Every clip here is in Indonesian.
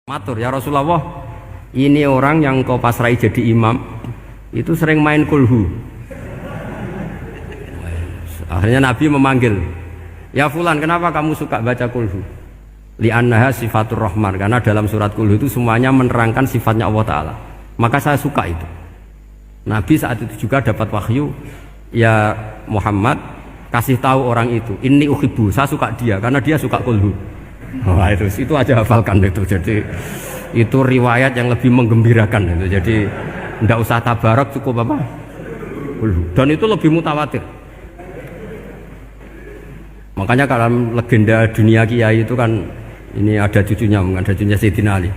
Matur, ya Rasulullah, ini orang yang kau pasrai jadi imam itu sering main kulhu. Akhirnya Nabi memanggil, ya Fulan, kenapa kamu suka baca kulhu? Li'annaha sifatur rahman, karena dalam surat kulhu itu semuanya menerangkan sifatnya Allah Ta'ala. Maka saya suka itu. Nabi saat itu juga dapat wahyu, ya Muhammad, kasih tahu orang itu, inni uhibbu, saya suka dia karena dia suka kulhu. Wah, itu aja hafalkan itu. Jadi itu riwayat yang lebih menggembirakan itu. Jadi tidak usah tabarak, cukup apa? Dan itu lebih mutawatir. Makanya kalau legenda dunia kiai itu kan ini ada cucunya Sayyidina Ali.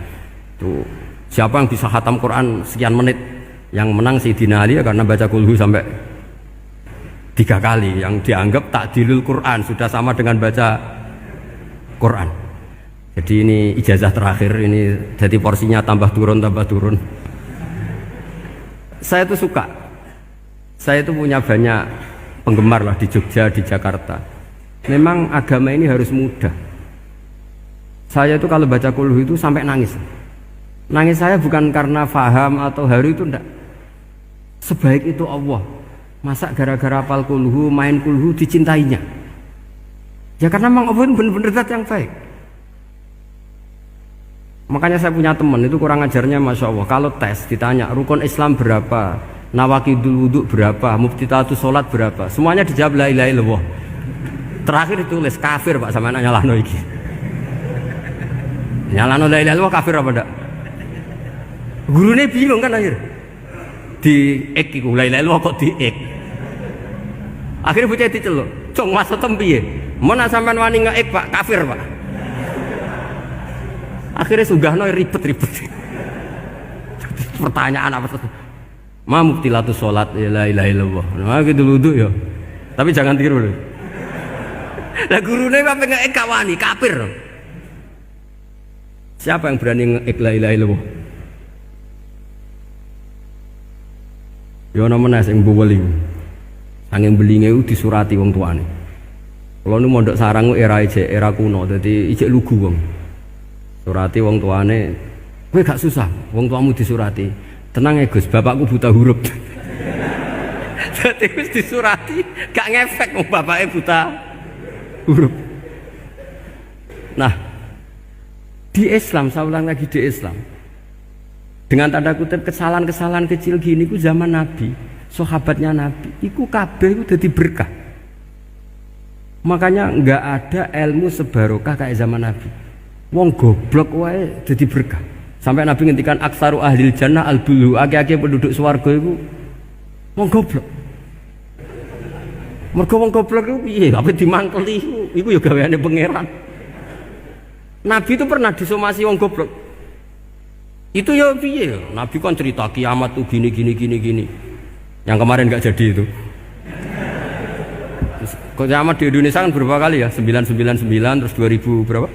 Itu siapa yang bisa khatam Quran sekian menit, yang menang Sayyidina Ali ya, karena baca kulhu sampai 3 kali, yang dianggap takdilul Quran, sudah sama dengan baca Quran. Jadi ini ijazah terakhir, ini jadi porsinya tambah turun. Saya itu suka, saya itu punya banyak penggemar lah di Jogja, di Jakarta. Memang agama ini harus mudah. Saya itu kalau baca kulhu itu sampai nangis. Nangis saya bukan karena faham atau haru, itu enggak. Sebaik itu Allah, masa gara-gara hafal kulhu, main kulhu dicintainya? Ya karena memang Allah itu benar-benar zat yang baik. Makanya saya punya teman itu kurang ajarnya, masya Allah. Kalau tes ditanya rukun Islam berapa, nawakidul wudhu berapa, muftitatus sholat berapa, semuanya dijawab la ilaha illallah. Terakhir ditulis kafir Pak, sama anak nyalano iki. Nyalano la ilaha illallah kafir apa enggak? Gurunya bingung kan akhir. Di ek iku la ilaha illallah kok di ek. Akhirnya bocah diceluk, "Cung masa tempiye? Mun sampean wani ngeek Pak, kafir Pak." Akhirnya sugahno ribet-ribet. Pertanyaan apa tuh? Ma mubtilatus sholat la ilaha illallah. Nah gitu wudu ya. Tapi jangan tiru loh. Lah gurune apa ngeek kawani kafir. Siapa yang berani ngeek la ilaha illallah? Ya ana meneh sing mboweli. Angin belinge disurati wong tuane. Kalau nu mondok sarang era kuno, dadi ijek lugu wong. Surati wong tuane, kowe gak susah, wong tuamu disurati. Tenang ya Gus, bapakku buta huruf. Jadi wis disurati, gak ngefek wong bapaknya buta huruf. Nah, di Islam, saya ulang lagi, di Islam, dengan tanda kutip kesalahan-kesalahan kecil gini, ku zaman Nabi, sahabatnya Nabi, iku kabeh iku dadi berkah. Makanya nggak ada ilmu sebarokah kayak zaman Nabi. Wong goblok wae dadi berkah. Sampai Nabi ngendikan aksaru ahlil jannah al-bulu, akeh-akeh penduduk swarga iku wong goblok. Mergo wong goblok iku piye? Apa dimangkeli iku ya gaweane pangeran. Nabi itu pernah disomasi wong goblok. Itu ya piye? Nabi kan cerita kiamat tuh gini. Yang kemarin nggak jadi itu. Kiamat di Indonesia kan berapa kali ya? 999 terus 2000 berapa?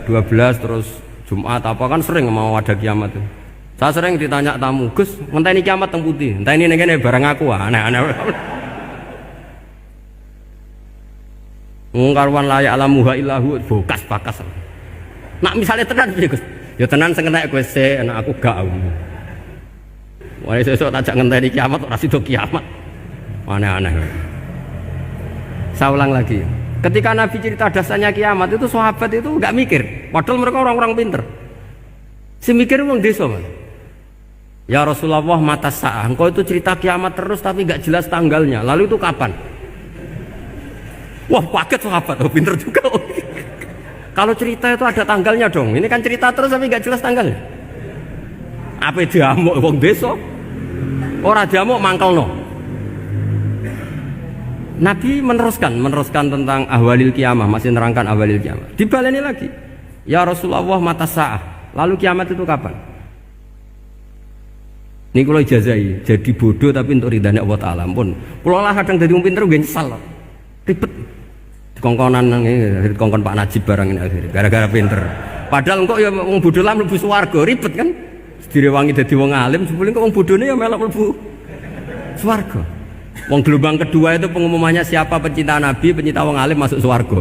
12 terus Jumat apa kan sering mau ada kiamat itu. Saya sering ditanya tamu, Gus, ngenteni kiamat teng putih. Entah ini ngene barang aku aneh-aneh. Ngkarwan layak alamuha illahu bokas-bakas. Nak misalnya tenan piye Gus? Ya tenan sing enek kowe se, anak aku gak. Wah sesuk tajak ngenteni kiamat ora sida kiamat. Aneh-aneh. Saya ulang lagi. Ketika Nabi cerita dasarnya kiamat itu sahabat itu nggak mikir, padahal mereka orang-orang pinter. Si mikir wong desa, Mas. Ya Rasulullah, mata sa'ah. Engkau itu cerita kiamat terus tapi nggak jelas tanggalnya. Lalu itu kapan? Wah, kaget sahabat. Oh, pinter juga. Kalau cerita itu ada tanggalnya dong. Ini kan cerita terus tapi nggak jelas tanggalnya. Apa diamuk wong desa? Ora diamuk mangkelno. Nabi meneruskan tentang ahwalil kiamah, masih nerangkan ahwalil kiamah. Dibaleni lagi. Ya Rasulullah, mata sa'ah. Lalu kiamat itu kapan? Ini kalau ijazai, jadi bodoh tapi untuk ridhanya Allah Ta'ala. Ampun. Kalau lah kadang jadi pinter gue nyesal. Ribet. Dikongkonan dikongkon Pak Najib barang ini akhirnya. Gara-gara pinter. Padahal kok ya wong bodoh lah mlebu swarga, ribet kan? Direwangi dadi wong alim, sebelum kok wong bodohne ya melok mlebu swarga. Wong gelombang kedua itu pengumumannya siapa pencinta Nabi, pencinta wong alim masuk swarga.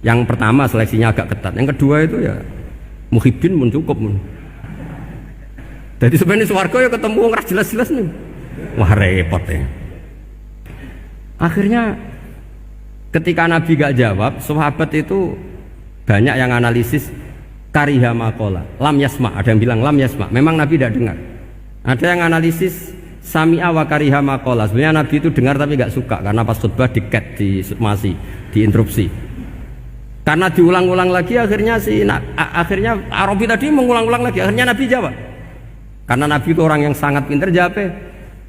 Yang pertama seleksinya agak ketat, yang kedua itu ya Muhibbin mun cukup mun. Jadi sebenarnya swarga ya ketemu wong ra jelas-jelas nih. Wah repot ya. Akhirnya ketika Nabi gak jawab, sahabat itu banyak yang analisis kariha maqala, lam yasma, ada yang bilang lam yasma, memang Nabi tidak dengar. Ada yang analisis sami'a wa kariha maqala, sebenarnya Nabi itu dengar tapi gak suka karena pas khutbah diket, disumasi, diinterupsi. Karena diulang-ulang lagi akhirnya akhirnya Arabi tadi mengulang-ulang lagi, akhirnya Nabi jawab. Karena Nabi itu orang yang sangat pintar, jawabnya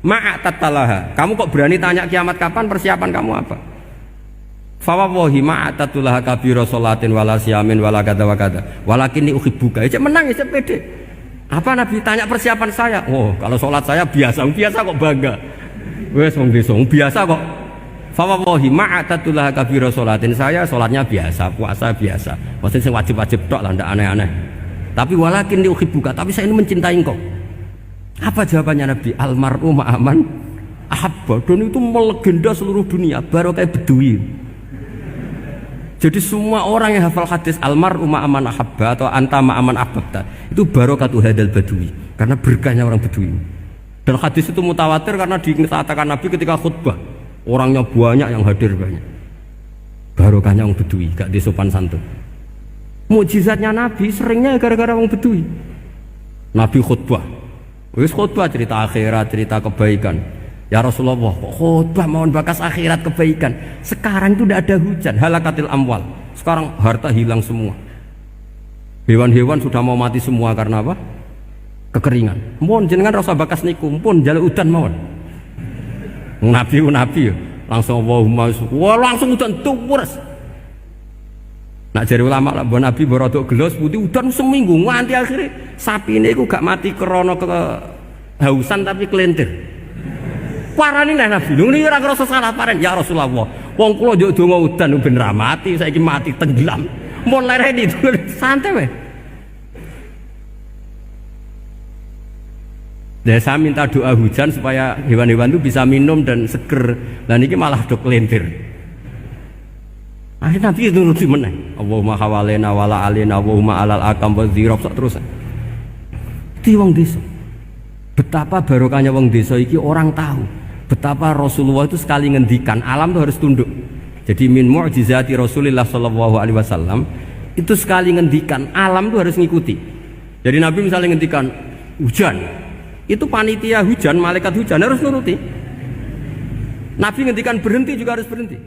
ma'atatalaha, kamu kok berani tanya kiamat kapan, persiapan kamu apa? Fawawahi ma'atatulaha kabira sholatin wala siyamin wala kada wa kada walakin uhibbuka, ya menang ya pede. Apa Nabi tanya persiapan saya? Oh kalau sholat saya biasa kok bangga, wes wong desa biasa kok. Fawawahi ma'atatulaha kabira sholatin, saya sholatnya biasa, puasa biasa, maksudnya wajib-wajib tok lah, ndak aneh-aneh. Tapi walakin uhibbuka, tapi saya ini mencintai engkau. Apa jawabannya Nabi? Almar'u ma'aman ahabba, dan itu melegenda seluruh dunia, baru kayak Bedui. Jadi semua orang yang hafal hadis almar'u ma'aman ahabba atau anta ma'aman ahabta, itu barokatu hadal Badui, karena berkahnya orang Bedui. Dan hadis itu mutawatir karena dikatakan Nabi ketika khutbah, orangnya banyak yang hadir banyak. Barokahnya orang Bedui, gak disopan santun. Mukjizatnya Nabi seringnya gara-gara orang Bedui. Nabi khutbah, wis khutbah cerita akhirat, cerita kebaikan. Ya Rasulullah, kok khutbah mohon bakas akhirat kebaikan. Sekarang itu tidak ada hujan, halakatil amwal. Sekarang harta hilang semua. Hewan-hewan sudah mau mati semua karena apa? Kekeringan. Mohon jenengan rasa bakas niku, pun jaluk udan mawon. Nabi langsung Allahumma wah langsung udan tuwres. Nak jari ulama lah, Nabi berodok gelos putih udan seminggu nganti akhirnya sapi ini gak mati krono kehausan tapi kelentir. Parani lah Nabi, ini ora ngerasa salah paren. Ya Rasulullah, wong kula njuk donga udan ben ra mati, saiki mati tenggelam. Mun lereni santai weh. Dan saya minta doa hujan supaya hewan-hewan itu bisa minum dan seger. Dan ini malah dok kelentir. Akhirnya Nabi itu nuruti meneh. Allahumma hawalena wala alina Allahumma alal akam wa dzirab terus. Di wong desa. Betapa barokahnya wong desa iki orang tahu. Betapa Rasulullah itu sekali ngendikan alam itu harus tunduk. Jadi min mu'jizati Rasulullah sallallahu alaihi wasallam itu sekali ngendikan alam itu harus ngikuti. Jadi Nabi misalnya ngendikan hujan, itu panitia hujan, malaikat hujan harus nuruti. Nabi ngendikan berhenti juga harus berhenti.